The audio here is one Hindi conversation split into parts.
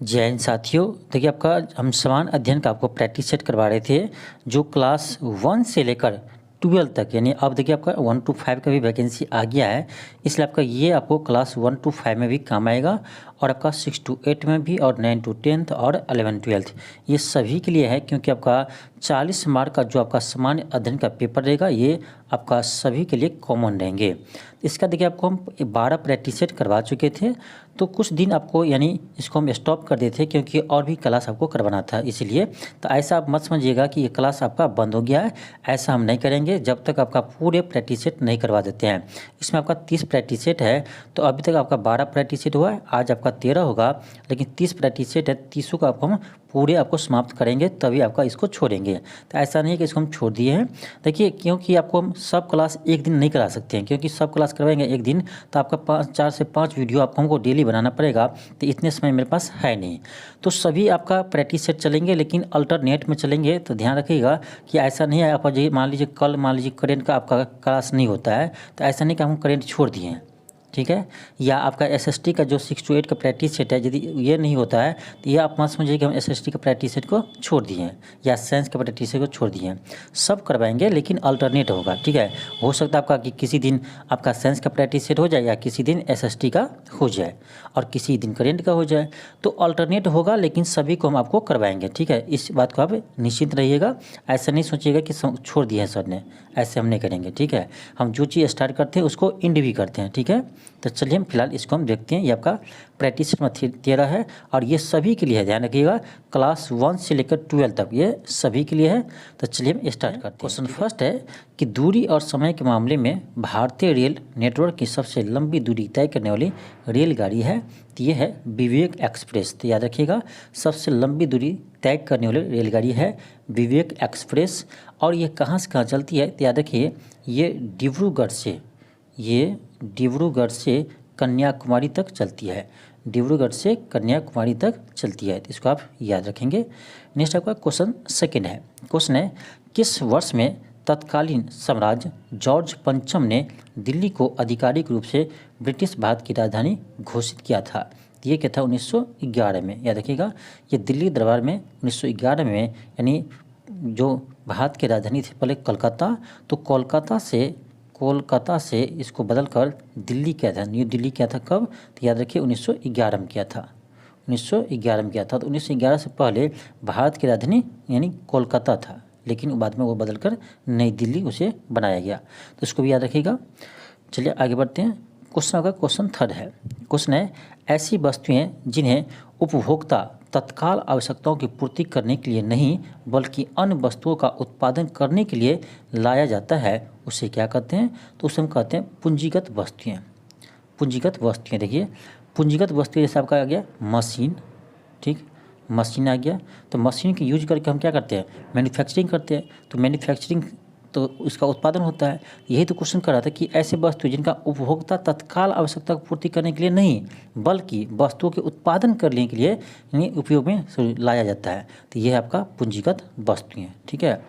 जय हिंद साथियों। देखिए, आपका हम समान अध्ययन का आपको प्रैक्टिस सेट करवा रहे थे जो क्लास 1 से लेकर 12 तक, यानी अब देखिए आपका 1 to 5 का भी वैकेंसी आ गया है, इसलिए आपका ये आपको क्लास 1 to 5 में भी काम आएगा और आपका 6 to 8 में भी और 9 to 10 और 11 12 ये सभी के लिए है, क्योंकि आपका 40 मार्क का जो आपका सामान्य अध्ययन का पेपर रहेगा ये आपका सभी के लिए कॉमन रहेंगे। इसका देखिए आपको हम 12 प्रैक्टिस सेट करवा चुके थे, तो कुछ दिन आपको यानी इसको हम स्टॉप कर देते क्योंकि और भी क्लास आपको करवाना था, इसीलिए तो ऐसा आप मत समझिएगा कि ये क्लास आपका बंद हो गया है। ऐसा हम नहीं करेंगे जब तक आपका पूरे प्रैक्टिस सेट नहीं करवा देते हैं। इसमें आपका 30 प्रैक्टिस सेट है, तो अभी तक आपका 12 प्रैक्टिस सेट हुआ है, आज आपका 13 होगा, लेकिन 30 प्रैक्टिस सेट है, 30 को आपको हम पूरे आपको समाप्त करेंगे तभी आपका इसको छोड़ेंगे। तो ऐसा नहीं है कि इसको हम छोड़ दिए हैं। देखिए, क्योंकि आपको हम सब क्लास एक दिन नहीं करा सकते हैं, क्योंकि सब क्लास करवाएंगे एक दिन तो आपका 4 से 5 वीडियो आपको हमको डेली बनाना पड़ेगा, तो इतने समय मेरे पास है नहीं। तो सभी आपका प्रैक्टिस सेट चलेंगे, लेकिन अल्टरनेट में चलेंगे। तो ध्यान रखिएगा कि ऐसा नहीं है आपका जो मान लीजिए कल मान लीजिए करेंट का आपका क्लास नहीं होता है, तो ऐसा नहीं कि हम करेंट छोड़ दिए हैं, ठीक है। या आपका एसएसटी का जो 6 to 8 का प्रैक्टिस सेट है, यदि ये नहीं होता है तो ये आप मत समझिए कि हम एसएसटी का प्रैक्टिस सेट को छोड़ दिए हैं या साइंस का प्रैक्टिस सेट को छोड़ दिए हैं। सब करवाएंगे लेकिन अल्टरनेट होगा, ठीक है। हो सकता है आपका कि किसी दिन आपका साइंस का प्रैक्टिस सेट हो जाए या किसी दिन एसएसटी का हो जाए और किसी दिन करेंट का हो जाए, तो अल्टरनेट होगा, लेकिन सभी को हम आपको करवाएंगे, ठीक है। इस बात को आप निश्चिंत रहिएगा। ऐसा नहीं सोचिएगा कि छोड़ दिया है सर ने, ऐसे हम नहीं करेंगे, ठीक है। हम जो चीज़ स्टार्ट करते हैं उसको एंड भी करते हैं, ठीक है। तो चलिए हम फिलहाल इसको हम देखते हैं। ये आपका प्रैक्टिस सेट 13 है और ये सभी के लिए है, ध्यान रखिएगा, क्लास 1 से लेकर 12 तक ये सभी के लिए है। तो चलिए हम स्टार्ट करते हैं। क्वेश्चन फर्स्ट है कि दूरी और समय के मामले में भारतीय रेल नेटवर्क की सबसे लंबी दूरी तय करने वाली रेलगाड़ी है, तो ये है विवेक एक्सप्रेस। तो याद रखिएगा, सबसे लंबी दूरी तय करने वाली रेलगाड़ी है विवेक एक्सप्रेस। और ये कहाँ से कहाँ चलती है, तो याद रखिए ये डिब्रूगढ़ से कन्याकुमारी तक चलती है, डिब्रूगढ़ से कन्याकुमारी तक चलती है, तो इसको आप याद रखेंगे। नेक्स्ट आपका क्वेश्चन सेकंड है। क्वेश्चन है, किस वर्ष में तत्कालीन सम्राट जॉर्ज पंचम ने दिल्ली को आधिकारिक रूप से ब्रिटिश भारत की राजधानी घोषित किया था? तो ये क्या था, 1911 में। याद रखिएगा, ये दिल्ली दरबार में 1911 में, यानी जो भारत की राजधानी थी पहले कलकत्ता, तो कोलकाता से इसको बदलकर दिल्ली किया था, न्यू दिल्ली किया था। कब, तो याद रखिए 1911 में किया था, 1911 में किया था। तो 1911 से पहले भारत की राजधानी यानी कोलकाता था, लेकिन बाद में वो बदलकर नई दिल्ली उसे बनाया गया, तो इसको भी याद रखिएगा। चलिए आगे बढ़ते हैं। क्वेश्चन का क्वेश्चन थर्ड है। क्वेश्चन है, ऐसी वस्तुएं जिन्हें उपभोक्ता तत्काल आवश्यकताओं की पूर्ति करने के लिए नहीं बल्कि अन्य वस्तुओं का उत्पादन करने के लिए लाया जाता है, उसे क्या कहते हैं? तो उसे हम कहते हैं पूंजीगत वस्तुएं। पूंजीगत वस्तुएं, देखिए पूंजीगत वस्तुएं जैसे आपका आ गया मशीन, ठीक, मशीन आ गया, तो मशीन की यूज करके हम क्या करते हैं, मैन्युफैक्चरिंग करते हैं, तो मैन्युफैक्चरिंग तो उसका उत्पादन होता है। यही तो क्वेश्चन कर रहा था कि ऐसे वस्तु जिनका उपभोक्ता तत्काल आवश्यकता को पूर्ति करने के लिए नहीं बल्कि वस्तुओं के उत्पादन करने के लिए यानी उपयोग में लाया जाता है, तो ये है आपका पूंजीगत वस्तुएं, ठीक है।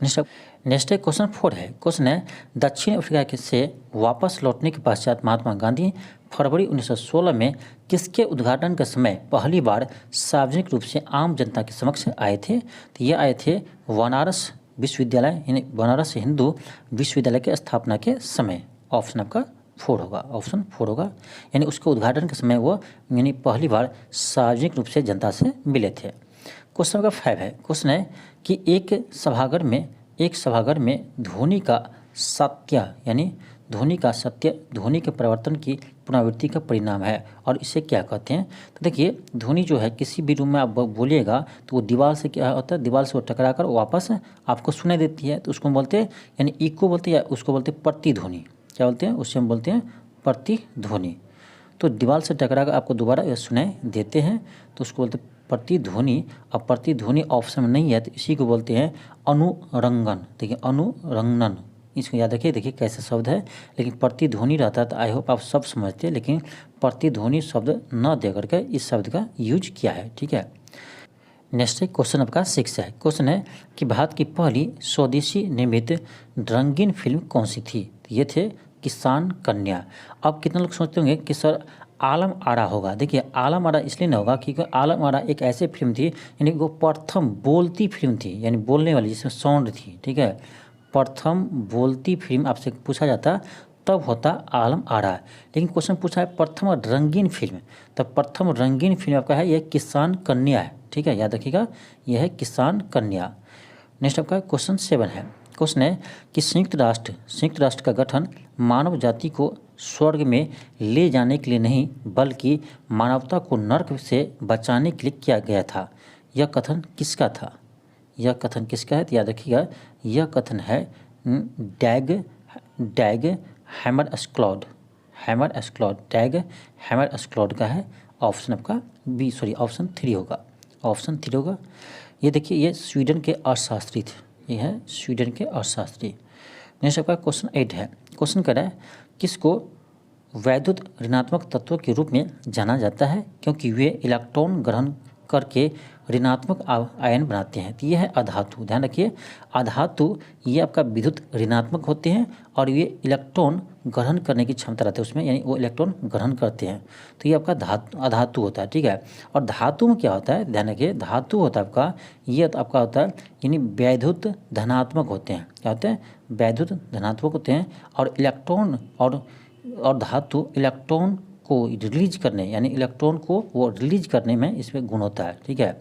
नेक्स्ट है क्वेश्चन 4 है। क्वेश्चन है, दक्षिण अफ्रीका से वापस लौटने के पश्चात महात्मा गांधी फरवरी 1916 में किसके उद्घाटन के समय पहली बार सार्वजनिक रूप से आम जनता के समक्ष आए थे? तो ये आए थे बनारस विश्वविद्यालय यानी बनारस हिंदू विश्वविद्यालय के स्थापना के समय। ऑप्शन आपका 4 होगा, ऑप्शन 4 होगा, यानी उसके उद्घाटन के समय वो यानी पहली बार सार्वजनिक रूप से जनता से मिले थे। क्वेश्चन नंबर 5 है। क्वेश्चन है कि एक सभागार में ध्वनि का सत्य ध्वनि के परिवर्तन की पुनरावृत्ति का परिणाम है और इसे क्या कहते हैं? तो देखिए, ध्वनि जो है किसी भी रूम में आप बोलिएगा तो वो दीवार से क्या होता है, दीवार से वो टकरा कर वापस आपको सुनाई देती है, तो उसको बोलते हैं यानी इको बोलते हैं, या उसको बोलते हैं प्रतिध्वनि। क्या बोलते हैं, उससे हम बोलते हैं प्रतिध्वनि। तो दीवार से टकरा कर आपको दोबारा सुनाई देते हैं तो उसको बोलते हैं प्रतिध्वनि। अब प्रतिध्वनि ऑप्शन में नहीं है तो इसी को बोलते हैं अनुरंगन। देखिए अनुरंगन, इसको याद रखिए। देखिए कैसे शब्द है, लेकिन प्रतिध्वनि रहता है तो आई होप आप सब समझते हैं, लेकिन प्रतिध्वनि शब्द न दे करके इस शब्द का यूज किया है, ठीक है। नेक्स्ट है क्वेश्चन आपका 6 है। क्वेश्चन है कि भारत की पहली स्वदेशी निर्मित रंगीन फिल्म कौन सी थी? तो ये थे किसान कन्या। अब कितने लोग सोचते होंगे कि सर आलम आरा होगा। देखिए आलम आरा इसलिए नहीं होगा क्योंकि आलम आरा एक ऐसी फिल्म थी यानी वो प्रथम बोलती फिल्म थी, यानी बोलने वाली जिसमें साउंड थी, ठीक है। प्रथम बोलती फिल्म आपसे पूछा जाता तब होता आलम आरा। लेकिन क्वेश्चन पूछा है प्रथम रंगीन फिल्म, तब प्रथम रंगीन फिल्म आपका है यह किसान कन्या है, ठीक है, याद रखिएगा यह है किसान कन्या। नेक्स्ट आपका क्वेश्चन 7 है। क्वेश्चन है कि संयुक्त राष्ट्र का गठन मानव जाति को स्वर्ग में ले जाने के लिए नहीं बल्कि मानवता को नर्क से बचाने के लिए किया गया था। यह कथन किसका था? यह कथन किसका है? तो याद रखिएगा यह कथन है डैग हैमरस्क्लॉड डैग हैमरस्क्लॉड का है। ऑप्शन आपका बी, सॉरी ऑप्शन 3 होगा। ये देखिए ये स्वीडन के अर्थशास्त्री थे, ये है स्वीडन के अर्थशास्त्री। नेक्स्ट आपका क्वेश्चन 8 है। क्वेश्चन कर रहा है किसको वैद्युत ऋणात्मक तत्व के रूप में जाना जाता है क्योंकि वे इलेक्ट्रॉन ग्रहण करके ऋणात्मक आयन बनाते हैं। तो ये है अधातु। ध्यान रखिए अधातु ये आपका विद्युत ऋणात्मक होते हैं और ये इलेक्ट्रॉन ग्रहण करने की क्षमता रहती है उसमें, यानी वो इलेक्ट्रॉन ग्रहण करते हैं। तो ये आपका अधातु होता है, ठीक है। और धातु में क्या होता है? ध्यान रखिए धातु होता है आपका, ये आपका होता है यानी वैद्युत धनात्मक होते हैं। क्या होते हैं? वैद्युत धनात्मक होते हैं। और इलेक्ट्रॉन और धातु इलेक्ट्रॉन को रिलीज करने, यानी इलेक्ट्रॉन को वो रिलीज करने में इसमें गुण होता है, ठीक है।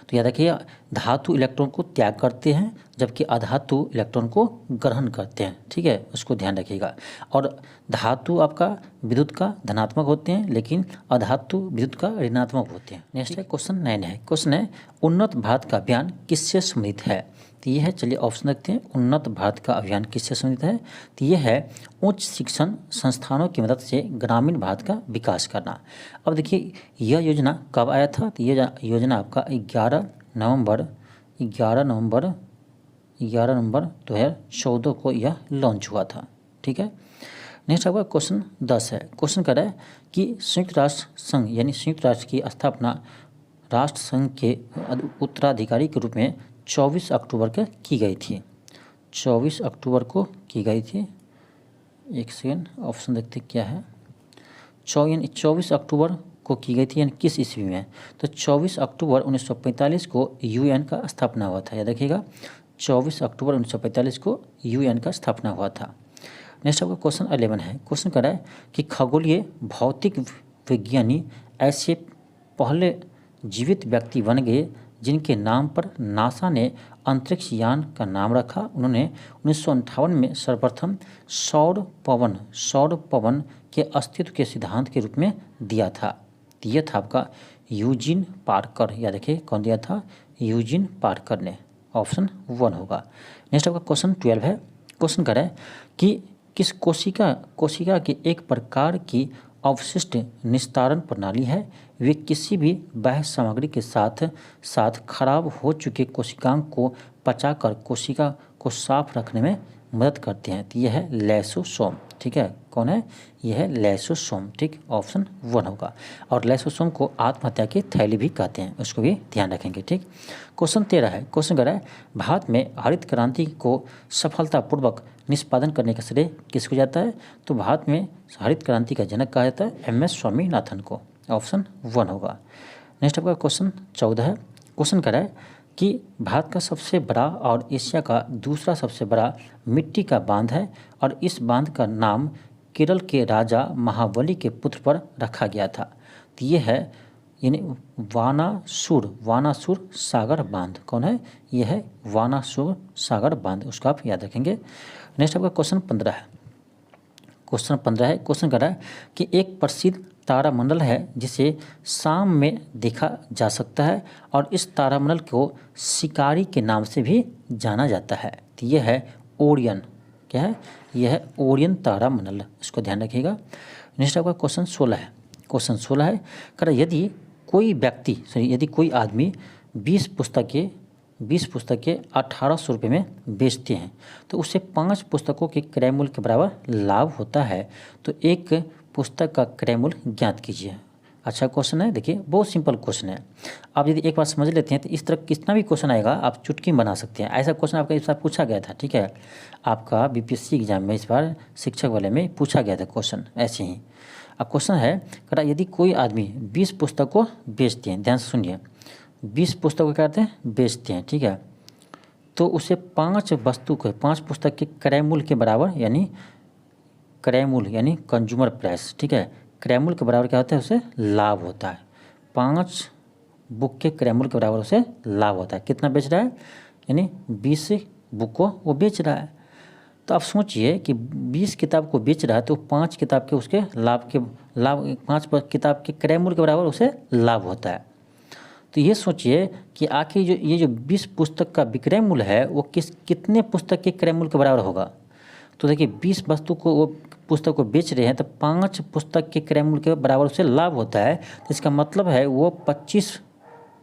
तो याद रखिए धातु इलेक्ट्रॉन को त्याग करते हैं जबकि अधातु इलेक्ट्रॉन को ग्रहण करते हैं, ठीक है, उसको ध्यान रखिएगा। और धातु आपका विद्युत का धनात्मक होते हैं लेकिन अधातु विद्युत का ऋणात्मक होते हैं। नेक्स्ट है क्वेश्चन 9 है। क्वेश्चन है उन्नत भारत का अभियान किससे संबंधित है? तो ये है, चलिए ऑप्शन देखते हैं। उन्नत भारत का अभियान किससे संबंधित है? तो ये है उच्च शिक्षण संस्थानों की मदद से ग्रामीण भारत का विकास करना। अब देखिए यह योजना कब आया था? तो ये योजना आपका 11 नवंबर 2014 को यह लॉन्च हुआ था, ठीक है। नेक्स्ट आपका क्वेश्चन 10 है। क्वेश्चन कर रहा है कि संयुक्त राष्ट्र संघ यानी संयुक्त राष्ट्र की स्थापना राष्ट्र संघ के उत्तराधिकारी के रूप में 24 अक्टूबर को की गई थी। 24 अक्टूबर को की गई थी। एक सेकेंड, ऑप्शन देखते क्या है। 24 अक्टूबर को की गई थी यानी किस ईस्वी में? तो 24 अक्टूबर 1945 को यूएन का स्थापना हुआ था। याद रखिएगा 24 अक्टूबर 1945 को यूएन का स्थापना हुआ था। नेक्स्ट आपका क्वेश्चन 11 है। क्वेश्चन कर रहा है कि खगोलीय भौतिक विज्ञानी ऐसे पहले जीवित व्यक्ति बन गए जिनके नाम पर नासा ने अंतरिक्ष यान का नाम रखा। उन्होंने 1958 में सर्वप्रथम सौर पवन के अस्तित्व के सिद्धांत के रूप में दिया था। यह था आपका यूजीन पार्कर। याद रखिए कौन दिया था? यूजीन पार्कर ने। ऑप्शन 1 होगा। नेक्स्ट आपका क्वेश्चन 12 है। क्वेश्चन कर रहा है कि किस कोशिका की एक प्रकार की अवशिष्ट निस्तारण प्रणाली है। वे किसी भी बाह्य सामग्री के साथ खराब हो चुके कोशिकाओं को पचाकर कोशिका को साफ रखने में मदद करते हैं। तो यह है लैसोसोम, ठीक है। कौन है? यह है लैसोसोम, ठीक। ऑप्शन 1 होगा। और लैसोसोम को आत्महत्या की थैली भी कहते हैं, उसको भी ध्यान रखेंगे, ठीक। क्वेश्चन 13 है। क्वेश्चन कर रहा है भारत में हरित क्रांति को सफलतापूर्वक निष्पादन करने का श्रेय किसको जाता है? तो भारत में हरित क्रांति का जनक कहा जाता है MS स्वामीनाथन को। ऑप्शन 1 होगा। नेक्स्ट आपका क्वेश्चन 14 है। क्वेश्चन कर रहा है कि भारत का सबसे बड़ा और एशिया का दूसरा सबसे बड़ा मिट्टी का बांध है और इस बांध का नाम केरल के राजा महाबली के पुत्र पर रखा गया था। तो ये है यानी वानासुर सागर बांध। कौन है? यह है वानासुर सागर बांध, उसको आप याद रखेंगे। नेक्स्ट आपका क्वेश्चन 15 है। क्वेश्चन 15 है। क्वेश्चन कर रहा है कि एक प्रसिद्ध तारामंडल है जिसे शाम में देखा जा सकता है और इस तारामंडल को शिकारी के नाम से भी जाना जाता है। तो यह है ओरियन। क्या है? यह है ओरियन तारामंडल, इसको ध्यान रखिएगा। नेक्स्ट आपका क्वेश्चन 16 है। क्वेश्चन 16 है कर यदि कोई आदमी 20 पुस्तकें 1800 रुपये में बेचते हैं तो उससे 5 पुस्तकों के क्रय मूल्य के बराबर लाभ होता है। तो एक पुस्तक का क्रय मूल्य ज्ञात कीजिए। अच्छा क्वेश्चन है, देखिए बहुत सिंपल क्वेश्चन है। आप यदि एक बार समझ लेते हैं तो इस तरह कितना भी क्वेश्चन आएगा आप चुटकी बना सकते हैं। ऐसा क्वेश्चन आपका इस बार पूछा गया था, ठीक है। आपका BPSC एग्जाम में इस बार शिक्षक वाले में पूछा गया था क्वेश्चन ऐसे ही। अब क्वेश्चन है करा यदि कोई आदमी 20 पुस्तक को बेचते हैं, ध्यान से सुनिए, 20 पुस्तक को क्या करते हैं बेचते हैं, ठीक है, तो उसे 5 वस्तु के 5 पुस्तक के क्रय मूल्य के बराबर यानी क्रय मूल्य यानी कंज्यूमर प्राइस, ठीक है, क्रय मूल्य के बराबर क्या होता है उसे लाभ होता है। 5 बुक के क्रय मूल्य के बराबर उसे लाभ होता है। कितना बेच रहा है, यानी 20 बुक को वो बेच रहा है। तो आप सोचिए कि 20 किताब को बेच रहा है तो 5 किताब के उसके लाभ 5 किताब के क्रय मूल्य के बराबर उसे लाभ होता है। तो ये सोचिए कि आखिर ये जो 20 पुस्तक का विक्रय मूल्य है वो कितने पुस्तक के क्रय मूल्य के बराबर होगा। तो देखिए 20 वस्तु को वो पुस्तक को बेच रहे हैं तो 5 पुस्तक के क्रय मूल्य के बराबर उसे लाभ होता है। तो इसका मतलब है वो 25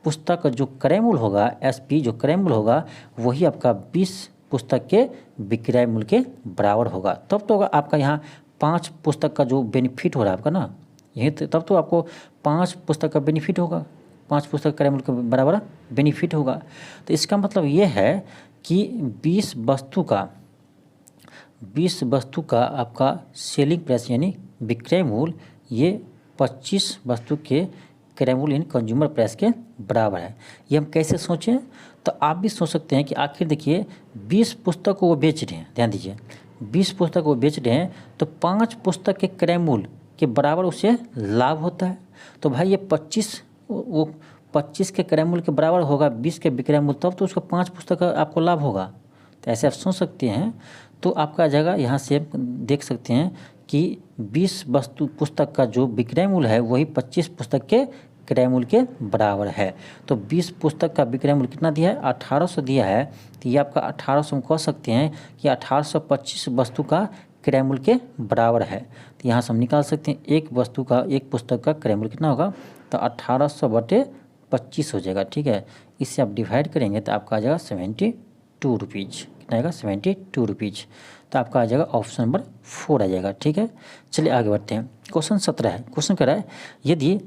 पुस्तक का जो क्रय मूल्य होगा, SP जो क्रय मूल्य होगा वही आपका 20 पुस्तक के विक्रय मूल्य के बराबर होगा। तब तो आपका यहाँ 5 पुस्तक का जो बेनिफिट हो रहा है आपका ना, यही तब तो आपको 5 पुस्तक का बेनिफिट होगा, 5 पुस्तक क्रय मूल्य के बराबर बेनिफिट होगा। तो इसका मतलब ये है कि 20 वस्तु का आपका सेलिंग प्राइस यानी विक्रय मूल्य ये 25 वस्तु के क्रय मूल्य यानी कंज्यूमर प्राइस के बराबर है। ये हम कैसे सोचें, तो आप भी सोच सकते हैं कि आखिर देखिए 20 पुस्तक को वो बेच रहे हैं, ध्यान दीजिए 20 पुस्तक को बेच रहे हैं तो 5 पुस्तक के क्रय मूल्य के बराबर उसे लाभ होता है। तो भाई ये 25 के क्रय मूल्य के बराबर होगा 20 के विक्रय मूल्य, तब तो उसका 5 पुस्तक का आपको लाभ होगा। तो ऐसे आप सोच सकते हैं। तो आपका जगह यहाँ से देख सकते हैं कि 20 पुस्तक का जो विक्रय मूल्य है वही 25 पुस्तक के क्रय मूल्य के बराबर है। तो 20 पुस्तक का विक्रय मूल्य कितना दिया है, 1800 दिया है। तो ये आपका 1800 हम कह सकते हैं कि 1825 वस्तु का क्रय मूल्य के बराबर है। तो यहाँ से हम निकाल सकते हैं एक पुस्तक का क्रय मूल्य कितना होगा, तो 1800/25 हो जाएगा, ठीक है। इससे आप डिवाइड करेंगे तो आपका आ जाएगा 72 रुपीज़। कितना आएगा, 72 रुपीज़। तो आपका आ जाएगा ऑप्शन नंबर 4 आ जाएगा, ठीक है। चलिए आगे बढ़ते हैं। क्वेश्चन 17 है। क्वेश्चन कह रहा है यदि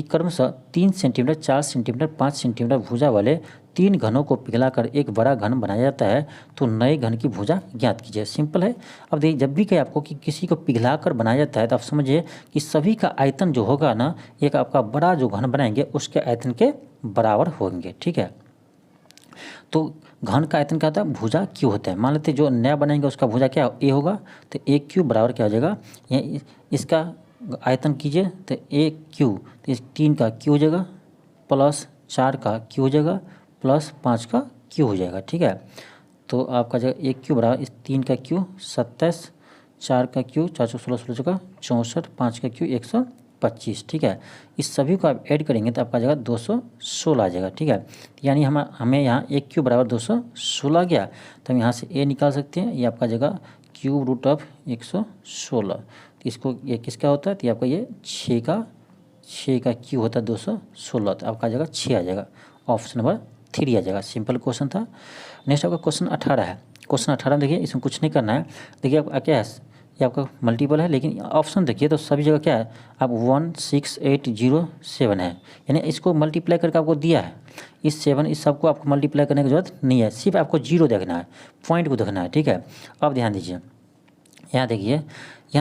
क्रमशः 3 सेंटीमीटर, 4 सेंटीमीटर, 5 सेंटीमीटर भुजा वाले 3 घनों को पिघलाकर एक बड़ा घन बनाया जाता है तो नए घन की भुजा ज्ञात कीजिए। सिंपल है। अब देखिए जब भी कहे आपको कि किसी को पिघलाकर बनाया जाता है तो आप समझिए कि सभी का आयतन जो होगा ना, एक आपका बड़ा जो घन बनाएंगे उसके आयतन के बराबर होंगे, ठीक है। तो घन का आयतन क्या होता है, भुजा क्यू होता है। मान लेते जो नया बनाएंगे उसका भुजा क्या ए होगा, तो ए क्यू बराबर क्या हो जाएगा, यहाँ इसका आयतन कीजिए तो ए क्यू, तो इस 3 का क्यू हो जाएगा प्लस 4 का क्यू हो जाएगा प्लस 5 का क्यू हो जाएगा, ठीक है। तो आपका जाएगा ए क्यू बराबर इस 3 का क्यू 27, 4 का क्यू 4 16 16 का 64, 5 का क्यू 125, ठीक है। इस सभी को आप ऐड करेंगे तो आपका जाएगा 216 आ जाएगा, ठीक है। यानी हमें यहाँ ए क्यू बराबर 216 आ गया। तो हम यहाँ से ए निकाल सकते हैं, ये आपका जगह क्यूब रूट ऑफ 116। तो इसको ये किसका होता है, तो ये आपका ये 6 का क्यू होता है 216। तो आपका जगह 6 आ जाएगा, ऑप्शन नंबर 3 आ जाएगा। सिंपल क्वेश्चन था। नेक्स्ट आपका क्वेश्चन 18 है। क्वेश्चन 18 देखिए, इसमें कुछ नहीं करना है। देखिए आप क्या है, ये आपका मल्टीपल है, लेकिन ऑप्शन देखिए तो सभी जगह क्या है, आप 16807 है, यानी इसको मल्टीप्लाई करके आपको दिया है। इस सबको आपको मल्टीप्लाई करने की जरूरत नहीं है, सिर्फ आपको 0 देखना है, पॉइंट को देखना है, ठीक है। अब ध्यान दीजिए, यहाँ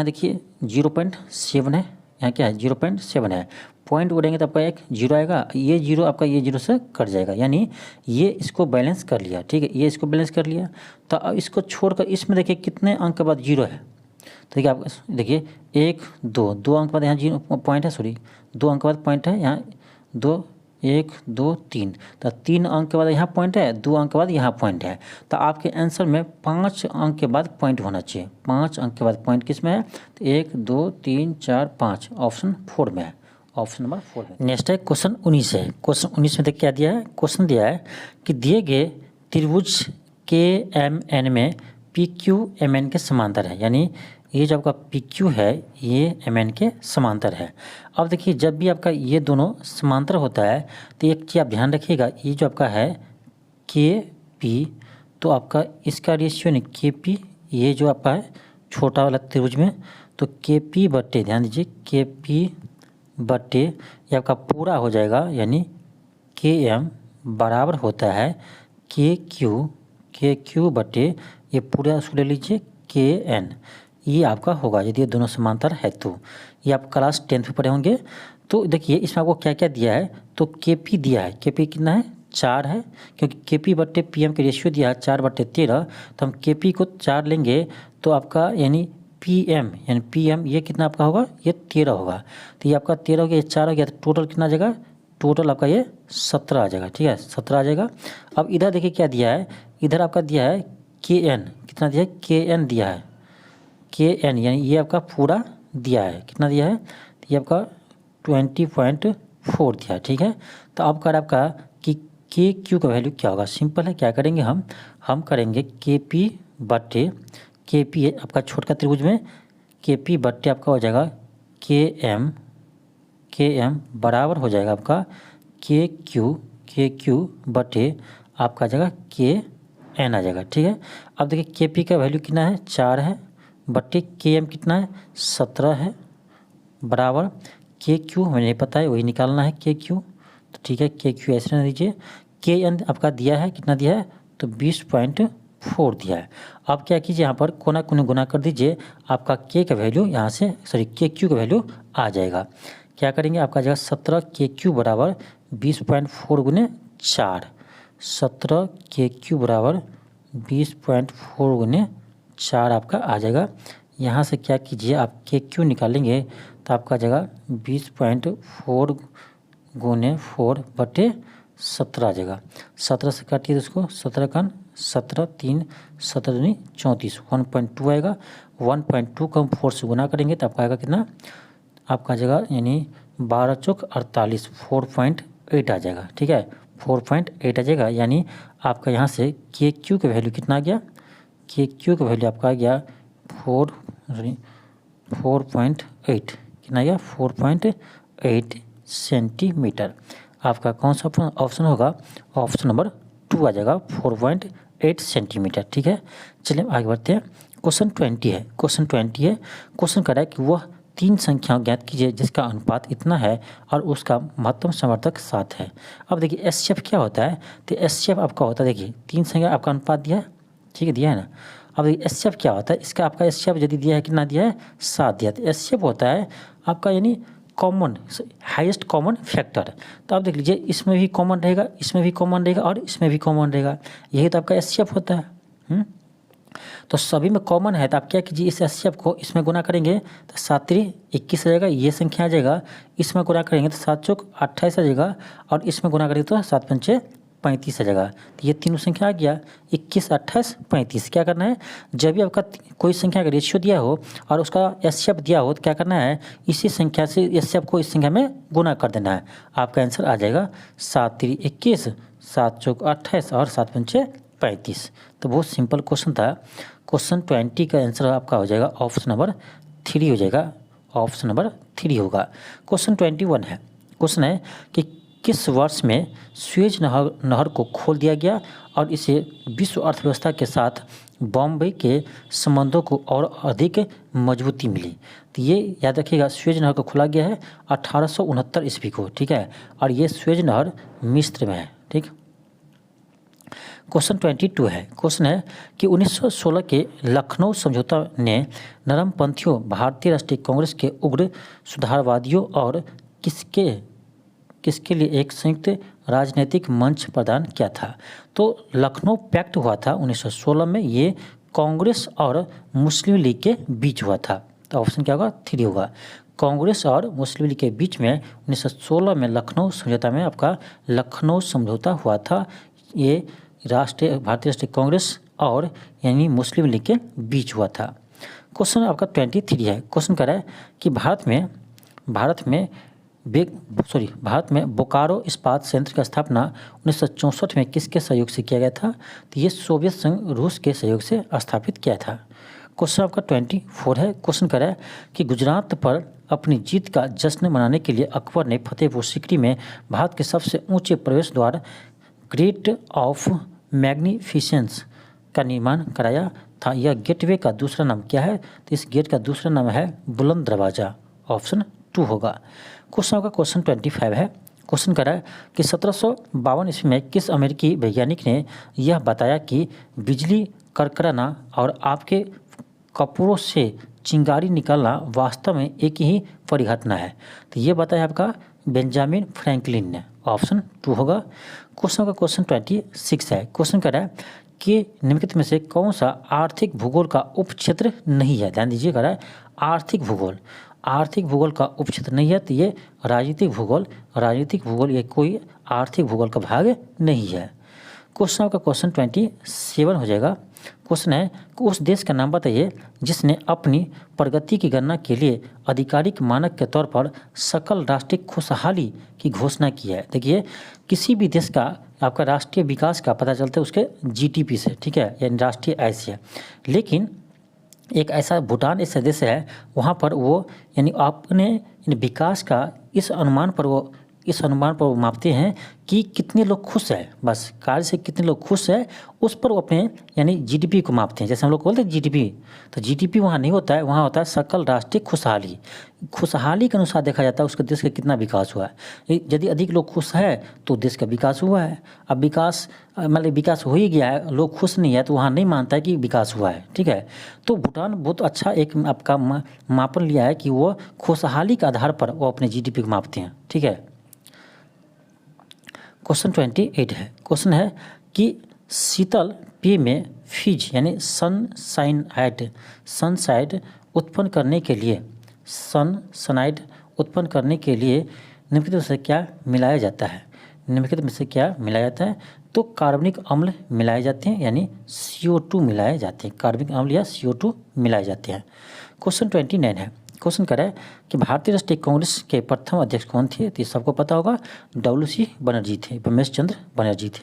देखिए 0.7 है, यहाँ क्या है 0.7 है। पॉइंट उड़ेंगे तो आपका एक 0 आएगा, ये 0 आपका ये 0 से कट जाएगा, यानी ये इसको बैलेंस कर लिया, ठीक है। ये इसको बैलेंस कर लिया। तो अब इसको छोड़कर इसमें देखिए कितने अंक के बाद 0 है। तो देखिए आप देखिए 1 2 अंक बाद यहाँ 0 पॉइंट है, 2 अंक बाद पॉइंट है, यहाँ 2 1 2 3, तो 3 अंक के बाद यहाँ पॉइंट है, 2 अंक के बाद यहाँ पॉइंट है। तो आपके आंसर में 5 अंक के बाद पॉइंट होना चाहिए। 5 अंक के बाद पॉइंट किस में है, तो 1 2 3 4 5, ऑप्शन 4 में है, ऑप्शन नंबर 4 में। नेक्स्ट है क्वेश्चन 19 है। क्वेश्चन 19 में देख क्या दिया है, क्वेश्चन दिया है कि दिए गए त्रिभुज के एम में पी क्यू एम एन के समांतर है, यानी ये जो आपका पी क्यू है ये एम एन के समांतर है। अब देखिए जब भी आपका ये दोनों समांतर होता है तो एक चीज़ आप ध्यान रखिएगा, ये जो आपका है के पी, तो आपका इसका रेशियो नहीं के पी, ये जो आपका है छोटा वाला त्रिभुज में, तो के पी बट्टे, ध्यान दीजिए के पी बट्टे ये आपका पूरा हो जाएगा, यानी के एम बराबर होता है के क्यू बट्टे ये पूरा उसको ले लीजिए के एन, ये आपका होगा यदि ये दोनों समांतर है तो। ये आप क्लास 10th में पढ़े होंगे। तो देखिए इसमें आपको क्या क्या दिया है, तो केपी दिया है, केपी कितना है 4 है, क्योंकि केपी बट्टे पीएम के रेशियो दिया है 4/13, तो हम केपी को 4 लेंगे तो आपका यानी पीएम ये कितना आपका होगा, ये 13 होगा। तो ये आपका 13 हो गया, ये 4 हो गया, तो टोटल कितना आ जाएगा, टोटल आपका ये 17 आ जाएगा। ठीक है, 17 आ जाएगा। अब इधर देखिए क्या दिया है, इधर आपका दिया है KN, कितना दिया है, KN दिया है, KN यानी ये आपका पूरा दिया है, कितना दिया है, तो ये आपका 20.4 दिया है। ठीक है, तो अब कर आपका कि KQ का वैल्यू क्या होगा, सिंपल है, क्या करेंगे हम करेंगे KP बट्टे KP है आपका छोटा त्रिभुज में, KP बट्टे आपका हो जाएगा KM बराबर हो जाएगा आपका KQ बटे आपका आ जाएगा KN आ जाएगा। ठीक है, अब देखिए KP का वैल्यू कितना है 4 है, बट्टे KM कितना है 17 है, बराबर KQ हमें नहीं पता है, वही निकालना है KQ। तो ठीक है, KQ ऐसे ना दीजिए, KN आपका दिया है, कितना दिया है, तो 20.4 दिया है। अब क्या कीजिए, यहाँ पर कोना कोने गुना कर दीजिए, आपका K का वैल्यू यहाँ से KQ का वैल्यू आ जाएगा। क्या करेंगे, आपका जगह 17 KQ बराबर 20.4 गुने 4, 17 KQ बराबर 20.4 गुने 4 आपका आ जाएगा। यहाँ से क्या कीजिए, आप KQ निकालेंगे तो आपका जगह 20.4 गुने 4 बटे 17 आ जाएगा। 17 से काटिए तो उसको, 17 का 17 3 17 दूनी 34, 1.2 आएगा। 1.2 को हम 4 से गुना करेंगे तो आपका आएगा कितना, आपका जगह यानी 12 चौक 48, 4.8 आ जाएगा। ठीक है, 4.8 आ जाएगा, यानी आपका यहाँ से KQ का वैल्यू कितना आ गया, KQ का वैल्यू आपका आ गया 4.8, कितना आ गया 4.8 सेंटीमीटर। आपका कौन सा ऑप्शन होगा, ऑप्शन नंबर 2 आ जाएगा, 4.8 सेंटीमीटर। ठीक है, चलिए आगे बढ़ते हैं। क्वेश्चन 20 है, क्वेश्चन कह रहा है कि वह 3 संख्याओं ज्ञात कीजिए जिसका अनुपात इतना है और उसका महत्तम समर्थक 7 है। अब देखिए SCF क्या होता है, तो SCF आपका होता है, देखिए 3 संख्या आपका अनुपात दिया है, ठीक है, दिया है ना। अब देखिए SCF क्या होता है, इसका आपका SCF यदि दिया है, कितना दिया है 7 दिया, तो SCF होता है आपका यानी कॉमन, हाईएस्ट कॉमन फैक्टर। तो आप देख लीजिए, इसमें भी कॉमन रहेगा, इसमें भी कॉमन रहेगा और इसमें भी कॉमन रहेगा, यही तो आपका SCF होता है। तो सभी में कॉमन है, तो आप क्या कीजिए, इस SCF को इसमें गुना करेंगे तो 7 3 21 आ जाएगा, ये संख्या आ जाएगा। इसमें गुना करेंगे तो 7 चौक 28 आ जाएगा, और इसमें गुना करेंगे तो 7 पंचे 35 आ जाएगा। तो ये तीनों संख्या आ गया, 21 28 35। क्या करना है, जब भी आपका कोई संख्या का रेशियो दिया हो और उसका SCF दिया हो, तो क्या करना है, इसी संख्या से SCF को इस संख्या में गुना कर देना है। आपका आंसर आ जाएगा 7 3 21, 7 चौक 28 और 7 पंचे 35। तो बहुत सिंपल क्वेश्चन था। क्वेश्चन 20 का आंसर आपका हो जाएगा ऑप्शन नंबर 3 हो जाएगा, ऑप्शन नंबर 3 होगा। क्वेश्चन 21 है, क्वेश्चन है कि किस वर्ष में सुएज नहर को खोल दिया गया और इसे विश्व अर्थव्यवस्था के साथ बॉम्बे के संबंधों को और अधिक मजबूती मिली। तो ये याद रखिएगा, सुएज नहर को खोला गया है 1869 ईस्वी को। ठीक है, और ये सुएज नहर मिस्र में है। ठीक, क्वेश्चन 22 है, क्वेश्चन है कि 1916 के लखनऊ समझौता ने नरमपंथियों, भारतीय राष्ट्रीय कांग्रेस के उग्र सुधारवादियों और किसके लिए एक संयुक्त राजनीतिक मंच प्रदान किया था। तो लखनऊ पैक्ट हुआ था 1916 में, ये कांग्रेस और मुस्लिम लीग के बीच हुआ था। तो ऑप्शन क्या होगा, 3 होगा। कांग्रेस और मुस्लिम लीग के बीच में 1916 में लखनऊ समझौता में आपका लखनऊ समझौता हुआ था। ये भारतीय राष्ट्रीय कांग्रेस और यानी मुस्लिम लीग के बीच हुआ था। क्वेश्चन आपका 23 है, क्वेश्चन कह रहा है कि भारत में बोकारो इस्पात संयंत्र की स्थापना 1964 में किसके सहयोग से किया गया था। तो ये सोवियत संघ रूस के सहयोग से स्थापित किया था। क्वेश्चन आपका 24 है, क्वेश्चन कह रहा है कि गुजरात पर अपनी जीत का जश्न मनाने के लिए अकबर ने फतेहपुर सीकरी में भारत के सबसे ऊंचे प्रवेश द्वार गेट ऑफ मैग्निफिसेंस का निर्माण कराया था। यह गेटवे का दूसरा नाम क्या है, तो इस गेट का दूसरा नाम है बुलंद दरवाज़ा, ऑप्शन 2 होगा। क्वेश्चन का क्वेश्चन 25 है, क्वेश्चन कर रहा है कि 1752 ईस्वी में किस अमेरिकी वैज्ञानिक ने यह बताया कि बिजली कड़कड़ाना और आपके कपड़ों से चिंगारी निकलना वास्तव में एक ही परिघटना है। तो ये बताया आपका बेंजामिन फ्रैंकलिन ने। ऑप्शन 2 होगा। क्वेश्चन का क्वेश्चन 26 है। क्वेश्चन कह रहा है कि निम्नलिखित में से कौन सा आर्थिक भूगोल का उपक्षेत्र नहीं है। ध्यान दीजिए, कह रहा है आर्थिक भूगोल का उपक्षेत्र नहीं है। तो ये राजनीतिक भूगोल ये कोई आर्थिक भूगोल का भाग नहीं है। क्वेश्चन का क्वेश्चन 27 हो जाएगा। क्वेश्चन है कि उस देश का नाम बताइए जिसने अपनी प्रगति की गणना के लिए आधिकारिक मानक के तौर पर सकल राष्ट्रीय खुशहाली की घोषणा की है। देखिए, किसी भी देश का आपका राष्ट्रीय विकास का पता चलता है उसके जीडीपी से, ठीक है, यानी राष्ट्रीय आय से। लेकिन एक ऐसा भूटान ऐसा देश है, वहाँ पर वो यानी अपने विकास का इस अनुमान पर वो मापते हैं कि कितने लोग खुश हैं। बस कार्य से कितने लोग खुश हैं उस पर वो अपने यानी जीडीपी को मापते हैं। जैसे हम लोग बोलते हैं जीडीपी, तो जीडीपी वहाँ नहीं होता है, वहाँ होता है सकल राष्ट्रीय खुशहाली के अनुसार देखा जाता है उसके देश का कितना विकास हुआ है। यदि अधिक लोग खुश है तो देश का विकास हुआ है। अब विकास हो ही गया है, लोग खुश नहीं है, तो वहाँ नहीं मानता है कि विकास हुआ है, ठीक है। तो भूटान बहुत अच्छा एक आपका मापन लिया है कि वो खुशहाली के आधार पर वो अपने जीडीपी को मापते हैं, ठीक है। क्वेश्चन 28 है। क्वेश्चन है कि शीतल पेय में फिज यानी सनसाइड उत्पन्न करने के लिए निम्नलिखित में से क्या मिलाया जाता है। तो कार्बनिक अम्ल मिलाए जाते हैं, यानी CO2 मिलाए जाते हैं। कार्बनिक अम्ल या CO2 मिलाए जाते हैं। क्वेश्चन 29 है। क्वेश्चन कर रहा है कि भारतीय राष्ट्रीय कांग्रेस के प्रथम अध्यक्ष कौन थे। तो ये सबको पता होगा, WC बनर्जी थे, रमेश चंद्र बनर्जी थे।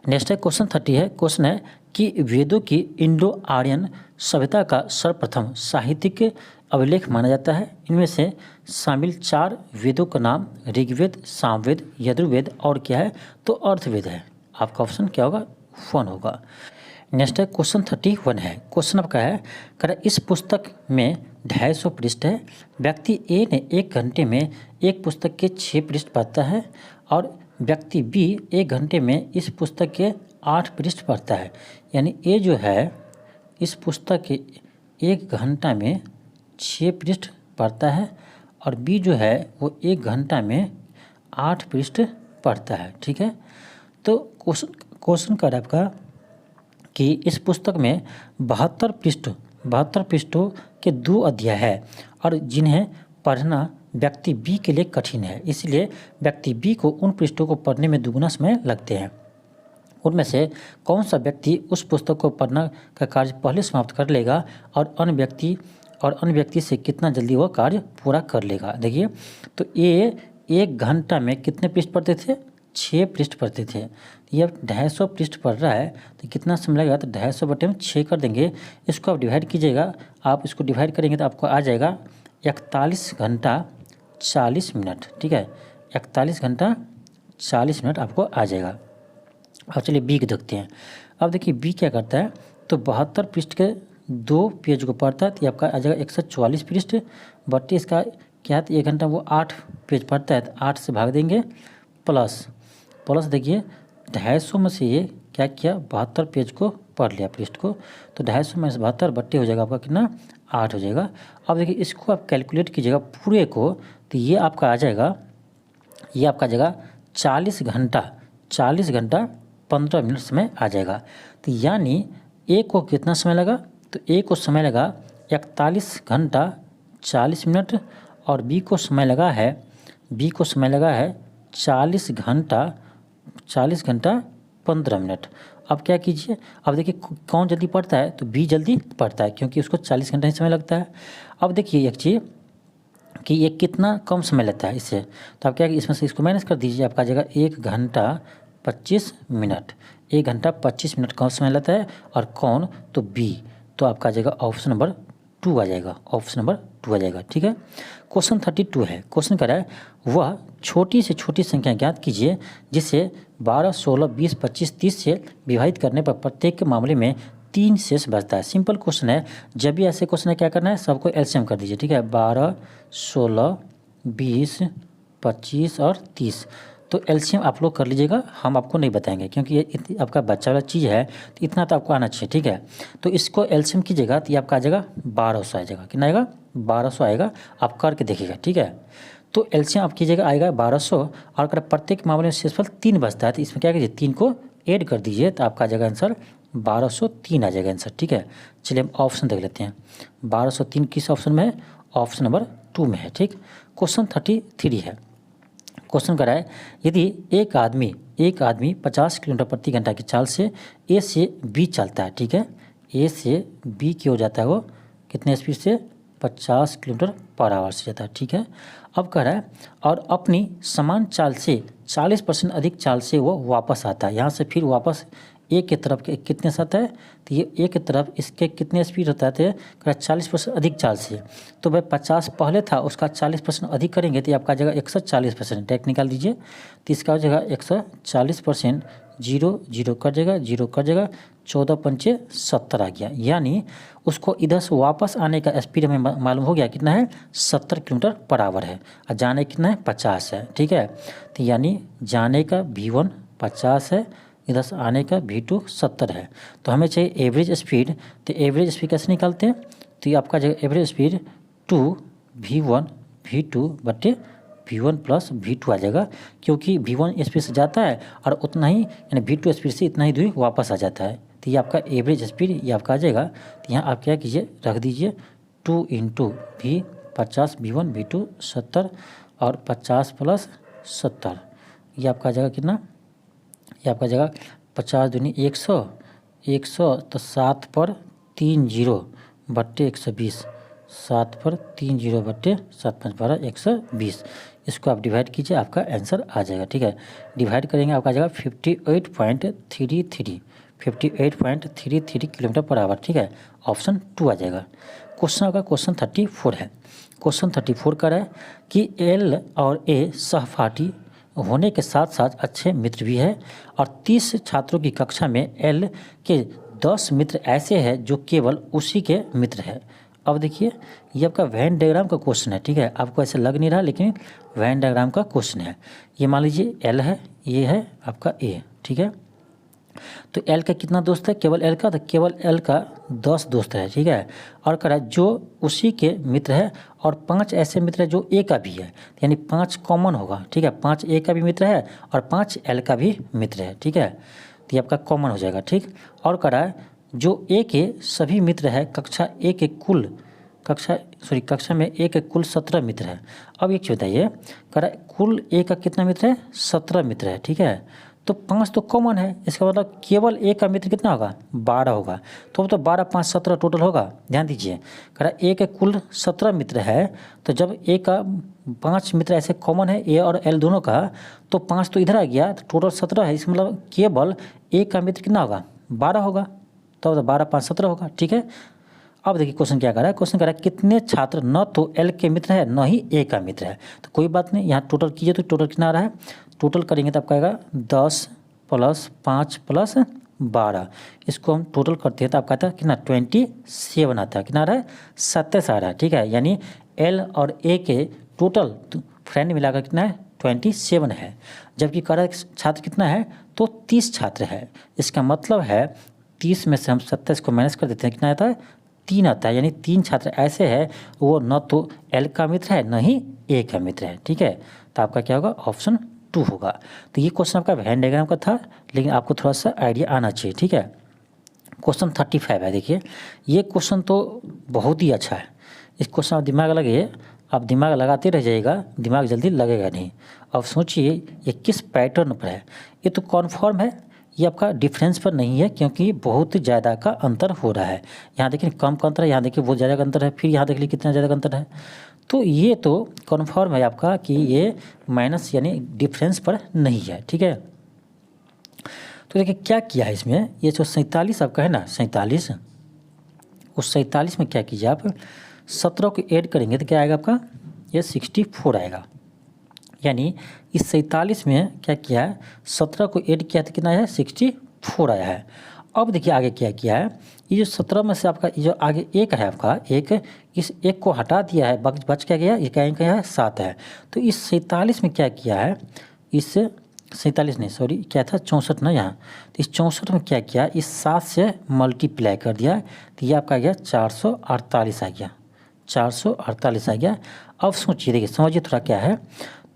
नेक्स्ट है क्वेश्चन 30 है। क्वेश्चन है कि वेदों की इंडो आर्यन सभ्यता का सर्वप्रथम साहित्यिक अभिलेख माना जाता है। इनमें से शामिल 4 वेदों का नाम ऋग्वेद, सामवेद, यजुर्वेद और क्या है, तो अर्थवेद है। आपका ऑप्शन क्या होगा, 1 होगा। नेक्स्ट है क्वेश्चन 31 है। क्वेश्चन आपका है इस पुस्तक में 250 पृष्ठ है। व्यक्ति ए ने 1 घंटे में एक पुस्तक के 6 पृष्ठ पढ़ता है और व्यक्ति बी 1 घंटे में इस पुस्तक के 8 पृष्ठ पढ़ता है। यानी ए जो है इस पुस्तक के 1 घंटा में 6 पृष्ठ पढ़ता है और बी जो है वो 1 घंटा में 8 पृष्ठ पढ़ता है, ठीक है। तो क्वेश्चन का आपका कि इस पुस्तक में 72 पृष्ठों के 2 अध्याय है और जिन्हें पढ़ना व्यक्ति बी के लिए कठिन है, इसलिए व्यक्ति बी को उन पृष्ठों को पढ़ने में दुगुना समय लगते हैं। उनमें से कौन सा व्यक्ति उस पुस्तक को पढ़ना का कार्य पहले समाप्त कर लेगा और अन्य व्यक्ति से कितना जल्दी वह कार्य पूरा कर लेगा। देखिए, तो ये 1 घंटा में कितने पृष्ठ पढ़ते थे, 6 पृष्ठ पढ़ते थे। ये 250 पृष्ठ पढ़ रहा है तो कितना समय लगेगा, तो 250 बटे में 6 कर देंगे। इसको आप डिवाइड कीजिएगा, आप इसको डिवाइड करेंगे तो आपको आ जाएगा 41 घंटा 40 मिनट, ठीक है। 41 घंटा 40 मिनट आपको आ जाएगा। अब चलिए बी को देखते हैं। अब देखिए बी क्या करता है, तो 72 पृष्ठ के 2 पेज को पढ़ता है तो ये आपका आ जाएगा 144 पृष्ठ बटे इसका क्या है, तो 1 घंटा वो 8 पेज पढ़ता है तो 8 से भाग देंगे प्लस देखिए 250 में से ये क्या किया, 72 पेज को पढ़ लिया पृष्ठ को, तो 250 में से 72 बट्टे हो जाएगा आपका कितना, 8 हो जाएगा। अब देखिए इसको आप कैलकुलेट कीजिएगा पूरे को, तो ये आपका आ जाएगा 40 घंटा 15 मिनट समय आ जाएगा। तो यानी ए को कितना समय लगा, तो ए को समय लगा 41 घंटा 40 मिनट और बी को समय लगा है 40 घंटा 15 मिनट। अब क्या कीजिए, अब देखिए कौन जल्दी पढ़ता है, तो बी जल्दी पढ़ता है क्योंकि उसको 40 घंटा ही समय लगता है। अब देखिए एक चीज़ कि ये कितना कम समय लेता है इससे, तो आप क्या इसमें से इसको माइनस कर दीजिए, आपका आ जाएगा 1 घंटा 25 मिनट। 1 घंटा 25 मिनट कम समय लेता है और कौन, तो बी, तो आपका आ जाएगा ऑप्शन नंबर 2 आ जाएगा, ठीक है। क्वेश्चन 32 है। क्वेश्चन कर रहा है वह छोटी से छोटी संख्या ज्ञात कीजिए जिसे 12, 16, 20, 25, 30 से विभाजित करने पर प्रत्येक मामले में 3 शेष बचता है। सिंपल क्वेश्चन है, जब भी ऐसे क्वेश्चन है क्या करना है, सबको एलसीएम कर दीजिए, ठीक है। 12, 16, 20, 25 और 30, तो एलसीएम आप लोग कर लीजिएगा, हम आपको नहीं बताएंगे क्योंकि ये आपका बच्चा वाला चीज़ है, तो इतना तो आपको आना चाहिए, ठीक है। तो इसको एलसीएम कीजिएगा तो ये आपका आ जाएगा 1200 आ जाएगा। कितना आएगा? 1200 आएगा। आप करके देखिएगा, ठीक है। तो एलसीएम आप कीजिएगा आएगा 1200, और अगर प्रत्येक मामले में शेषफल 3 बचता है तो इसमें क्या कीजिए 3 को ऐड कर दीजिए, तो आपका आ जाएगा आंसर 1203 आ जाएगा आंसर, ठीक है। चलिए हम ऑप्शन देख लेते हैं। 1203 किस ऑप्शन में है? ऑप्शन नंबर 2 में है, ठीक। क्वेश्चन 33 है। क्वेश्चन करा है, यदि एक आदमी 50 किलोमीटर प्रति घंटा की चाल से ए से बी चलता है, ठीक है। ए से बी की हो जाता है वो कितने स्पीड से? 50 किलोमीटर पर आवर से जाता है, ठीक है। अब कह रहा है और अपनी समान चाल से 40% अधिक चाल से वो वापस आता है। यहाँ से फिर वापस एक की तरफ के कितने से आता है? तो ये एक की तरफ इसके कितने स्पीड होता है? तो 40% अधिक चाल से। तो भाई 50 पहले था, उसका 40% अधिक करेंगे तो आपका जगह 140%। डायरेक्ट निकाल दीजिए, तो इसका जगह 140%, 0 कर जाएगा, 0 कर जाएगा, 14 पंचे 70 आ गया। यानी उसको इधर से वापस आने का स्पीड हमें मालूम हो गया कितना है? 70 किलोमीटर पर आवर है, और जाने कितना है? 50 है, ठीक है। तो यानी जाने का V1 50 है, इधर से आने का V2 70 है। तो हमें चाहिए एवरेज स्पीड। तो एवरेज स्पीड कैसे निकालते हैं? तो ये आपका जगह एवरेज स्पीड 2V1 V2 बटे V1 प्लस V2 आ जाएगा, क्योंकि V1 स्पीड से जाता है और उतना ही यानी V2 स्पीड से इतना ही दूरी वापस आ जाता है। तो ये आपका एवरेज स्पीड ये आपका आ जाएगा। तो यहाँ आप क्या कीजिए, रख दीजिए 2 × V 50 V1 V2 70 और 50 प्लस 70, ये आपका आ जाएगा कितना? ये आपका जगह 50 दूनी 100 तो 7 पर 3 0 बट्टे 120, 7 पर 3 0 बट्टे 7 5 12 120। इसको आप डिवाइड कीजिए, आपका आंसर आ जाएगा, ठीक है। डिवाइड करेंगे आपका आ जाएगा 58.33 किलोमीटर पर आवर, ठीक है। ऑप्शन 2 आ जाएगा। क्वेश्चन आपका क्वेश्चन 34 है। क्वेश्चन 34 का है कि एल और ए सहपाठी होने के साथ साथ अच्छे मित्र भी है, और 30 छात्रों की कक्षा में एल के 10 मित्र ऐसे हैं जो केवल उसी के मित्र हैं। अब देखिए ये आपका वेन डायग्राम का क्वेश्चन है, ठीक है। आपको ऐसे लग नहीं रहा, लेकिन वेन डायग्राम का क्वेश्चन है। ये मान लीजिए एल है, ये है आपका ए, ठीक है। तो एल का कितना दोस्त है? केवल एल का, तो केवल एल का 10 दोस्त है, ठीक है। और कह रहा है जो उसी के मित्र है, और 5 ऐसे मित्र है जो ए का भी है, यानी 5 कॉमन होगा, ठीक है। 5 ए का भी मित्र है और 5 एल का भी मित्र है, ठीक है। तो ये आपका कॉमन हो जाएगा, ठीक। और कह रहा है जो ए के सभी मित्र है कक्षा में ए के कुल 17 मित्र है। अब एक चीज़ बताइए, कह रहा है कुल ए का कितना मित्र है? 17 मित्र है, ठीक है। तो 5 तो कॉमन है, इसका मतलब केवल ए का मित्र कितना होगा? 12 होगा। तो 12 5 17 टोटल होगा। ध्यान दीजिए, कह रहा ए के कुल 17 मित्र है, तो जब ए का 5 मित्र ऐसे कॉमन है ए और एल दोनों का, तो 5 तो इधर आ गया, तो टोटल 17 है। इसका मतलब केवल ए का मित्र कितना होगा? 12 होगा। तो 12 5 17 होगा, ठीक है। अब देखिए क्वेश्चन क्या कर रहा है। क्वेश्चन कर रहा है कितने छात्र न तो एल के मित्र है न ही ए का मित्र है। तो कोई बात नहीं, यहाँ टोटल कीजिए तो टोटल कितना आ रहा है? टोटल करेंगे तो आपका आएगा 10 + 5 + 12। इसको हम टोटल करते हैं तो आपका आता है कितना? 27 आता है। कितना आ रहा है? 27 आ रहा है, ठीक है। यानी एल और ए के टोटल फ्रेंड मिलाकर कितना है? 27 है। जबकि कह रहा है छात्र कितना है? तो 30 छात्र है। इसका मतलब है 30 में से हम 27 को माइनस कर देते हैं, कितना आता है? 3 आता है। यानी 3 छात्र ऐसे हैं वो न तो एल का मित्र है न ही ए का मित्र है, ठीक है। तो आपका क्या होगा? ऑप्शन 2 होगा। तो ये क्वेश्चन आपका वेन डायग्राम का था, लेकिन आपको थोड़ा सा आइडिया आना चाहिए, ठीक है। क्वेश्चन 35 है। देखिए ये क्वेश्चन तो बहुत ही अच्छा है। इस क्वेश्चन आप दिमाग लगाइए, आप दिमाग लगाते रह जाइएगा, दिमाग जल्दी लगेगा नहीं। अब सोचिए ये किस पैटर्न पर है। ये तो कॉन्फर्म है, ये आपका डिफरेंस पर नहीं है, क्योंकि बहुत ज़्यादा का अंतर हो रहा है। यहाँ देखिए कम का अंतर है, यहाँ देखिए बहुत ज़्यादा का अंतर है, फिर यहाँ देख लीजिए कितना ज़्यादा का अंतर है। तो ये तो कन्फर्म है आपका कि ये माइनस यानी डिफरेंस पर नहीं है, ठीक है। तो देखिए क्या किया है इसमें, ये जो 47 आपका है ना, 47, उस 47 में क्या कीजिए आप 17 को ऐड करेंगे तो क्या आएगा आपका? ये 64 आएगा। यानी इस 47 में क्या किया है? 17 को ऐड किया तो कितना है? 64 आया है। अब देखिए आगे क्या किया है, ये जो 17 में से आपका ये जो आगे एक है आपका, एक इस एक को हटा दिया है, बच क्या गया? ये क्या है? 7 है। तो इस 47 में क्या किया है? इस 47 नहीं, सॉरी क्या था 64 ना यहाँ। तो इस 64 में क्या किया, इस 7 से मल्टीप्लाई कर दिया, तो ये आपका आ गया 448 आ गया, 448 आ गया। अब सोचिए, देखिए समझिए थोड़ा क्या है।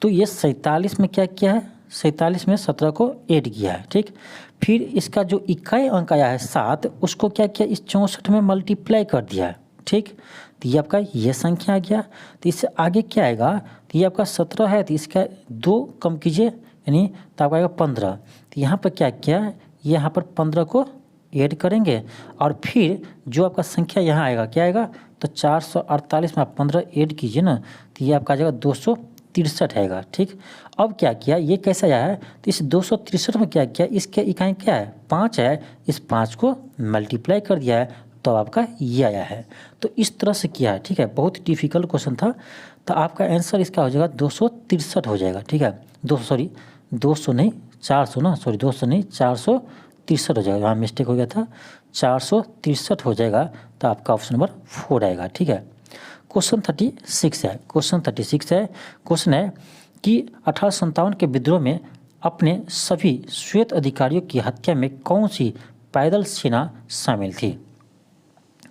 तो ये 47 में क्या किया है, 47 में 17 को ऐड किया है, ठीक। फिर इसका जो इकाई अंक आया है 7, उसको क्या किया, इस 64 में मल्टीप्लाई कर दिया है, ठीक। तो ये आपका ये संख्या आ गया। तो इससे आगे क्या आएगा, तो ये आपका 17 है, तो इसका 2 कम कीजिए, यानी तो आपका आएगा 15। तो यहाँ पर क्या किया, यहाँ पर 15 को ऐड करेंगे और फिर जो आपका संख्या यहाँ आएगा क्या आएगा, तो 448 में आप 15 ऐड कीजिए ना, तो ये आपका आ जाएगा 263 आएगा, ठीक। अब क्या किया, ये कैसे आया है, तो इस 263 में क्या किया, इसके इकाई क्या है 5 है, इस 5 को मल्टीप्लाई कर दिया है, तो आपका ये आया है। तो इस तरह से किया है, ठीक है। बहुत डिफिकल्ट क्वेश्चन था। तो आपका आंसर इसका हो जाएगा 263 हो जाएगा, ठीक है। 200 नहीं 400 ना, सॉरी 200 नहीं 463 हो जाएगा, यहाँ मिस्टेक हो गया था, 463 हो जाएगा। तो आपका ऑप्शन नंबर 4 आएगा, ठीक है। क्वेश्चन 36 है, क्वेश्चन 36 है। क्वेश्चन है कि 1857 के विद्रोह में अपने सभी श्वेत अधिकारियों की हत्या में कौन सी पैदल सेना शामिल थी।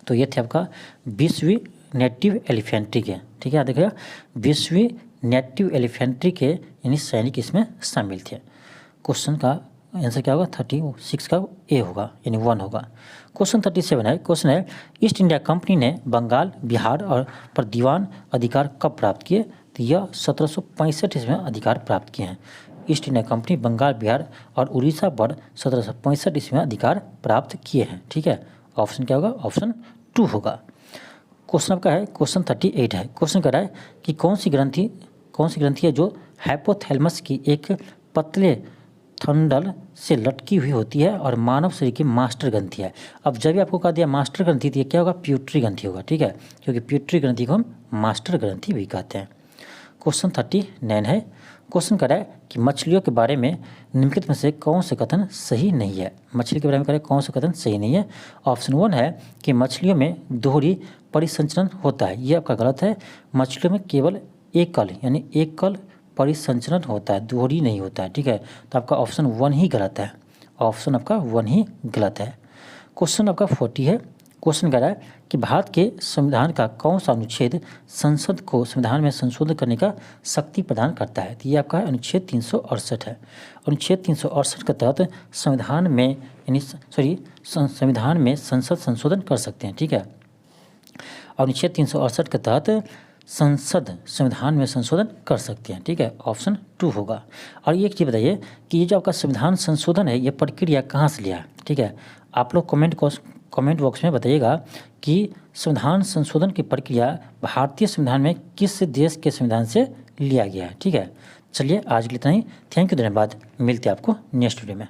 तो ये थे आपका 20वीं नेटिव एलिफेंट्री के, ठीक है, देखिएगा 20वीं नेटिव एलिफेंट्री के यानी सैनिक इसमें शामिल थे। क्वेश्चन का आंसर क्या होगा, 36 का ए होगा, यानी 1 होगा। क्वेश्चन 37 है। क्वेश्चन है ईस्ट इंडिया कंपनी ने बंगाल, बिहार और पर दीवान अधिकार कब प्राप्त किए। तो यह 1765 ईस्वी में अधिकार प्राप्त किए हैं। East India Company Bengal, Bihar और उड़ीसा पर 1765 ईस्वी में अधिकार प्राप्त किए हैं, ठीक है। ऑप्शन क्या होगा, ऑप्शन 2 होगा। क्वेश्चन आपका है क्वेश्चन 38 है। क्वेश्चन कह रहा है कि कौन सी ग्रंथि है जो हाइपोथैलेमस की एक पतले थंडल से लटकी हुई होती है और मानव शरीर की मास्टर ग्रंथि है। अब जब भी आपको कहा दिया मास्टर ग्रंथि, तो ये क्या होगा, प्यूटरी ग्रंथि होगा, ठीक है, क्योंकि प्यूटरी ग्रंथि को हम मास्टर ग्रंथि भी कहते हैं। क्वेश्चन 39 है। क्वेश्चन कह रहा है कि मछलियों के बारे में निम्नलिखित में से कौन से कथन सही नहीं है। मछली के बारे में कह रहा है कौन सा कथन सही नहीं है। ऑप्शन 1 है कि मछलियों में दोहरी परिसंचरण होता है, ये आपका गलत है। मछलियों में केवल एकल यानी एकल परिसंचरण होता है, दोहरी नहीं होता है, ठीक है। तो आपका ऑप्शन 1 ही गलत है, ऑप्शन आपका 1 ही गलत है। क्वेश्चन आपका 40 है। क्वेश्चन कह रहा है कि भारत के संविधान का कौन सा अनुच्छेद संसद को संविधान में संशोधन करने का शक्ति प्रदान करता है। तो ये आपका अनुच्छेद 368 है। अनुच्छेद 368 के तहत संविधान में संसद संशोधन कर सकते हैं, ठीक है। अनुच्छेद 368 के तहत संसद संविधान में संशोधन कर सकते हैं, ठीक है, ऑप्शन 2 होगा। और एक चीज़ बताइए कि ये जो आपका संविधान संशोधन है, ये प्रक्रिया कहाँ से लिया है, ठीक है। आप लोग कमेंट बॉक्स में बताइएगा कि संविधान संशोधन की प्रक्रिया भारतीय संविधान में किस देश के संविधान से लिया गया है, ठीक है। चलिए आज के लिए इतना ही। थैंक यू, धन्यवाद। मिलते हैं आपको नेक्स्ट वीडियो में।